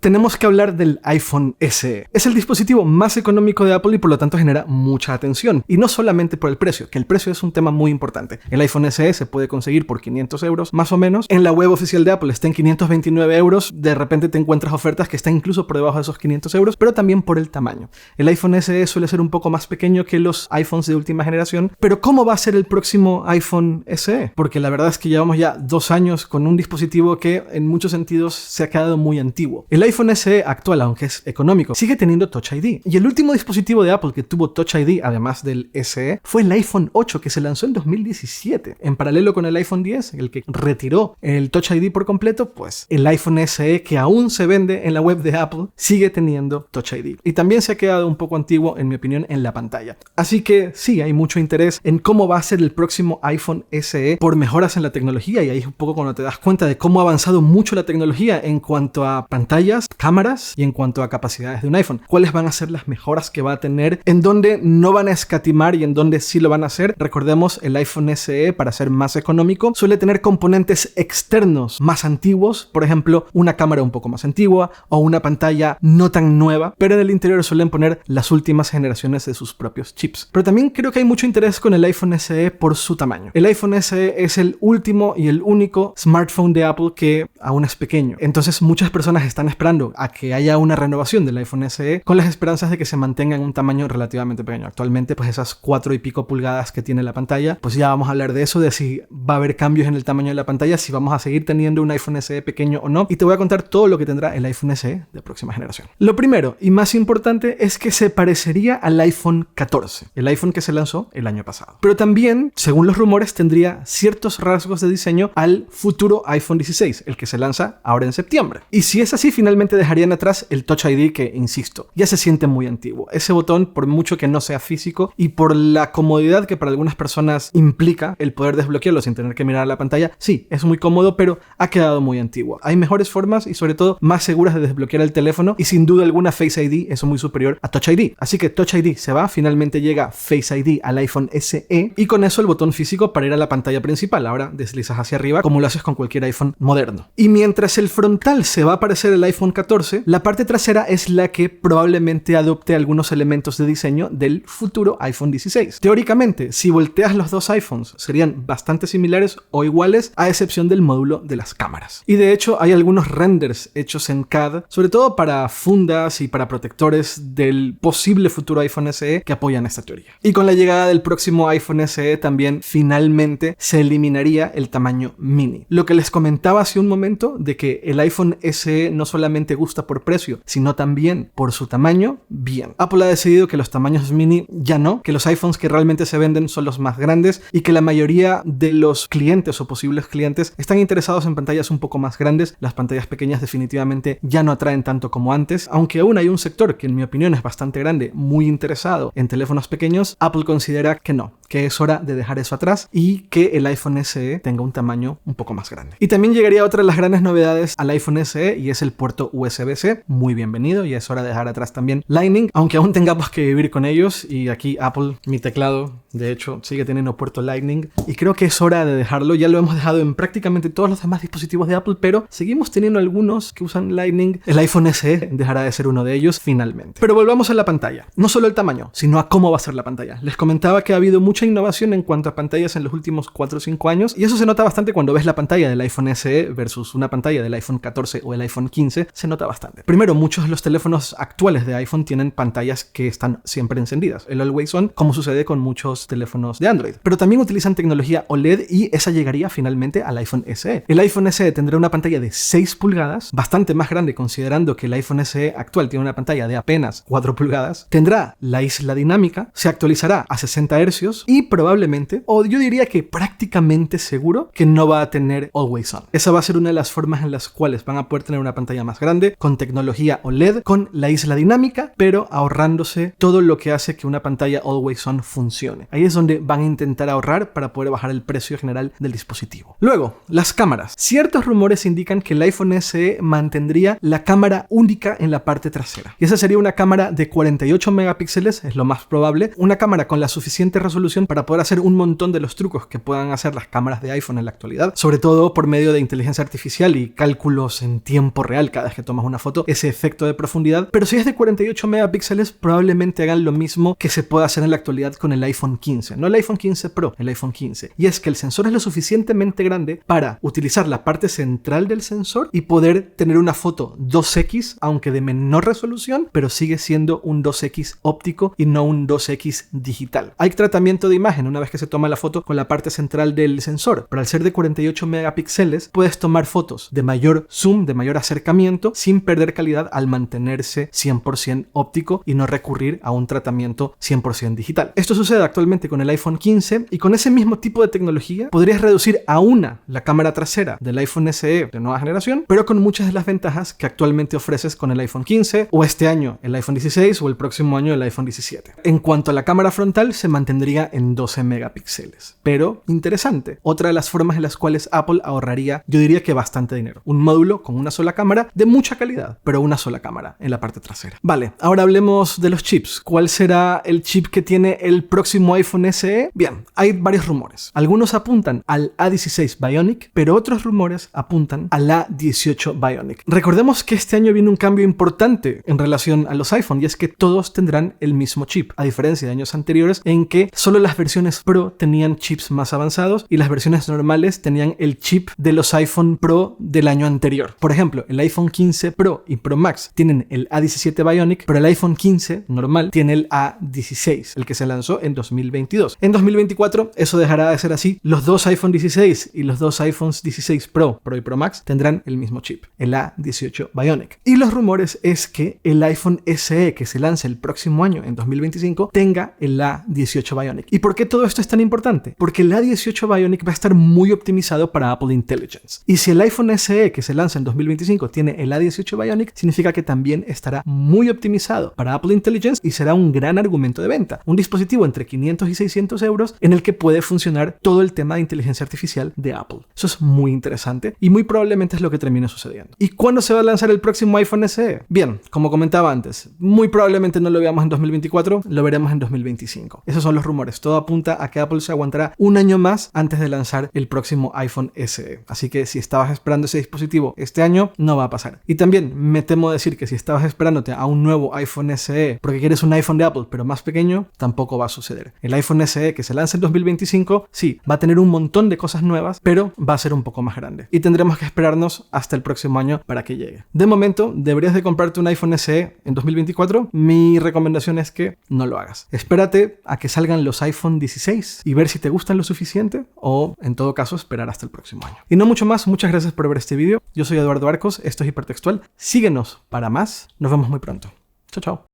tenemos que hablar del iPhone SE. Es el dispositivo más económico de Apple y por lo tanto genera mucha atención. Y no solamente por el precio, que el precio es un tema muy importante. El iPhone SE se puede conseguir por 500 euros más o menos. En la web oficial de Apple está en 529 euros. De repente te encuentras ofertas que están incluso por debajo de esos 500 euros, pero también por el tamaño. El iPhone SE suele ser un poco más pequeño que los iPhones de última generación, pero ¿cómo va a ser el próximo iPhone SE? Porque la verdad es que llevamos ya 2 años con un dispositivo que en muchos sentidos se ha quedado muy antiguo. El iPhone SE actual, aunque es económico, sigue teniendo Touch ID. Y el último dispositivo de Apple que tuvo Touch ID, además del SE, fue el iPhone 8, que se lanzó en 2017. En paralelo con el iPhone 10, el que retiró el Touch ID por completo, pues el iPhone SE, que aún se vende en la web de Apple, sigue teniendo Touch ID. Y también se ha quedado un poco antiguo, en mi opinión, en la pantalla. Así que sí, hay mucho interés en cómo va a ser el próximo iPhone SE por mejoras en la tecnología, y ahí es un poco cuando te das cuenta de cómo ha avanzado mucho la tecnología en cuanto a pantallas, cámaras y en cuanto a capacidades de un iPhone. ¿Cuáles van a ser las mejoras que va a tener? ¿En dónde no van a escatimar y en dónde sí lo van a hacer? Recordemos, el iPhone SE, para ser más económico, suele tener componentes externos más antiguos, por ejemplo, una cámara un poco más antigua o una pantalla no tan nueva, pero en el interior suelen poner las últimas generaciones de sus propios chips. Pero también creo que hay mucho interés con el iPhone SE por su tamaño. El iPhone SE es el último y el único smartphone de Apple que aún es pequeño. Entonces muchas personas están esperando a que haya una renovación del iPhone SE con las esperanzas de que se mantenga en un tamaño relativamente pequeño. Actualmente, pues esas 4 y pico pulgadas que tiene la pantalla, pues ya vamos a hablar de eso, de si va a haber cambios en el tamaño de la pantalla, si vamos a seguir teniendo un iPhone SE pequeño o no. Y te voy a contar todo lo que tendrá el iPhone SE de próxima generación. Lo primero y más importante es que se parecería al iPhone 14, el iPhone que se lanzó el año pasado. Pero también, según los rumores, tendría ciertos rasgos de diseño al futuro iPhone 16, el que se lanza ahora en septiembre. Y si es así, finalmente dejarían atrás el Touch ID que, insisto, ya se siente muy antiguo. Ese botón, por mucho que no sea físico y por la comodidad que para algunas personas implica el poder desbloquearlo sin tener que mirar a la pantalla, sí, es muy cómodo, pero ha quedado muy antiguo. Hay mejores formas y sobre todo más seguras de desbloquear el teléfono, y sin duda alguna Face ID es muy superior a Touch ID. Así que Touch ID se va, finalmente llega Face ID al iPhone SE, y con eso el botón físico para ir a la pantalla principal. Ahora deslizas hacia arriba como lo haces con cualquier iPhone moderno. Y mientras el frontal se va a parecer al iPhone 14, la parte trasera es la que probablemente adopte algunos elementos de diseño del futuro iPhone 16. Teóricamente, si volteas los dos iPhones, serían bastante similares o iguales, a excepción del módulo de las cámaras. Y de hecho, hay algunos renders hechos en CAD, sobre todo para fundas y para protectores del posible futuro iPhone SE, que apoyan esta teoría. Y con la llegada del próximo iPhone SE también finalmente se eliminaría el tamaño mini. Lo que les comentaba hace un momento de que el iPhone SE no solamente gusta por precio, sino también por su tamaño, bien. Apple ha decidido que los tamaños mini ya no, que los iPhones que realmente se venden son los más grandes y que la mayoría de los clientes o posibles clientes están interesados en pantallas un poco más grandes. Las pantallas pequeñas definitivamente ya no atraen tanto como antes, aunque aún hay un sector que en mi opinión es bastante grande, muy interesado en teléfonos pequeños. Apple considera que no, que es hora de dejar eso atrás y que el iPhone SE tenga un tamaño un poco más grande. Y también llegaría otra de las grandes novedades al iPhone SE, y es el puerto USB-C. Muy bienvenido, y es hora de dejar atrás también Lightning, aunque aún tengamos que vivir con ellos. Y aquí Apple, mi teclado, de hecho, sigue teniendo puerto Lightning, y creo que es hora de dejarlo. Ya lo hemos dejado en prácticamente todos los demás dispositivos de Apple, pero seguimos teniendo algunos que usan Lightning. El iPhone SE dejará de ser uno de ellos finalmente. Pero volvamos a la pantalla. No solo el tamaño, sino a cómo va a ser la pantalla. Les comentaba que ha habido mucha innovación en cuanto a pantallas en los últimos 4 o 5 años, y eso se nota bastante cuando ves la pantalla del iPhone SE versus una pantalla del iPhone 14 o el iPhone 15. Se nota bastante. Primero, muchos de los teléfonos actuales de iPhone tienen pantallas que están siempre encendidas, el Always On, como sucede con muchos teléfonos de Android. Pero también utilizan tecnología OLED, y esa llegaría finalmente al iPhone SE. El iPhone SE tendrá una pantalla de 6 pulgadas, bastante más grande considerando que el iPhone SE actual tiene una pantalla de apenas 4 pulgadas. Tendrá la isla dinámica, se actualizará a 60 Hz y probablemente, o yo diría que prácticamente seguro, que no va a tener Always On. Esa va a ser una de las formas en las cuales van a poder tener una pantalla más grande, con tecnología OLED, con la isla dinámica, pero ahorrándose todo lo que hace que una pantalla Always On funcione. Ahí es donde van a intentar ahorrar para poder bajar el precio general del dispositivo. Luego, las cámaras. Ciertos rumores indican que el iPhone SE mantendría la cámara única en la parte trasera. Y esa sería una cámara de 48 megapíxeles, es lo más probable. Una cámara con la suficiente resolución resolución para poder hacer un montón de los trucos que puedan hacer las cámaras de iPhone en la actualidad, sobre todo por medio de inteligencia artificial y cálculos en tiempo real cada vez que tomas una foto, ese efecto de profundidad. Pero si es de 48 megapíxeles, probablemente hagan lo mismo que se puede hacer en la actualidad con el iPhone 15, no el iPhone 15 Pro, el iPhone 15. Y es que el sensor es lo suficientemente grande para utilizar la parte central del sensor y poder tener una foto 2X, aunque de menor resolución, pero sigue siendo un 2X óptico y no un 2X digital. Hay tratamiento de imagen una vez que se toma la foto con la parte central del sensor, pero al ser de 48 megapíxeles puedes tomar fotos de mayor zoom, de mayor acercamiento, sin perder calidad al mantenerse 100% óptico y no recurrir a un tratamiento 100% digital. Esto sucede actualmente con el iPhone 15 y con ese mismo tipo de tecnología podrías reducir a una la cámara trasera del iPhone SE de nueva generación, pero con muchas de las ventajas que actualmente ofreces con el iPhone 15 o este año el iPhone 16 o el próximo año el iPhone 17. En cuanto a la cámara frontal, se mantendría en 12 megapíxeles. Pero, interesante, otra de las formas en las cuales Apple ahorraría, yo diría que bastante dinero. Un módulo con una sola cámara de mucha calidad, pero una sola cámara en la parte trasera. Vale, ahora hablemos de los chips. ¿Cuál será el chip que tiene el próximo iPhone SE? Bien, hay varios rumores. Algunos apuntan al A16 Bionic, pero otros rumores apuntan al A18 Bionic. Recordemos que este año viene un cambio importante en relación a los iPhone, y es que todos tendrán el mismo chip, a diferencia de años anteriores en que solo las versiones Pro tenían chips más avanzados y las versiones normales tenían el chip de los iPhone Pro del año anterior. Por ejemplo, el iPhone 15 Pro y Pro Max tienen el A17 Bionic, pero el iPhone 15 normal tiene el A16, el que se lanzó en 2022. En 2024 eso dejará de ser así. Los dos iPhone 16 y los dos iPhones 16 Pro y Pro Max tendrán el mismo chip, el A18 Bionic. Y los rumores es que el iPhone SE que se lance el próximo año, en 2025, tenga el A18 Bionic. ¿Y por qué todo esto es tan importante? Porque el A18 Bionic va a estar muy optimizado para Apple Intelligence. Y si el iPhone SE que se lanza en 2025 tiene el A18 Bionic, significa que también estará muy optimizado para Apple Intelligence y será un gran argumento de venta. Un dispositivo entre 500 y 600 euros en el que puede funcionar todo el tema de inteligencia artificial de Apple. Eso es muy interesante y muy probablemente es lo que termine sucediendo. ¿Y cuándo se va a lanzar el próximo iPhone SE? Bien, como comentaba antes, muy probablemente no lo veamos en 2024, lo veremos en 2025. Esos son los rumores. Todo apunta a que Apple se aguantará un año más antes de lanzar el próximo iPhone SE. Así que si estabas esperando ese dispositivo este año, no va a pasar. Y también me temo decir que si estabas esperándote a un nuevo iPhone SE porque quieres un iPhone de Apple pero más pequeño, tampoco va a suceder. El iPhone SE que se lanza en 2025, sí, va a tener un montón de cosas nuevas, pero va a ser un poco más grande. Y tendremos que esperarnos hasta el próximo año para que llegue. De momento, deberías de comprarte un iPhone SE en 2024. Mi recomendación es que no lo hagas. Espérate a que salgan los iPhone 16 y ver si te gustan lo suficiente, o en todo caso esperar hasta el próximo año. Y no mucho más, muchas gracias por ver este video. Yo soy Eduardo Arcos, esto es Hipertextual. Síguenos para más. Nos vemos muy pronto. Chao, chao.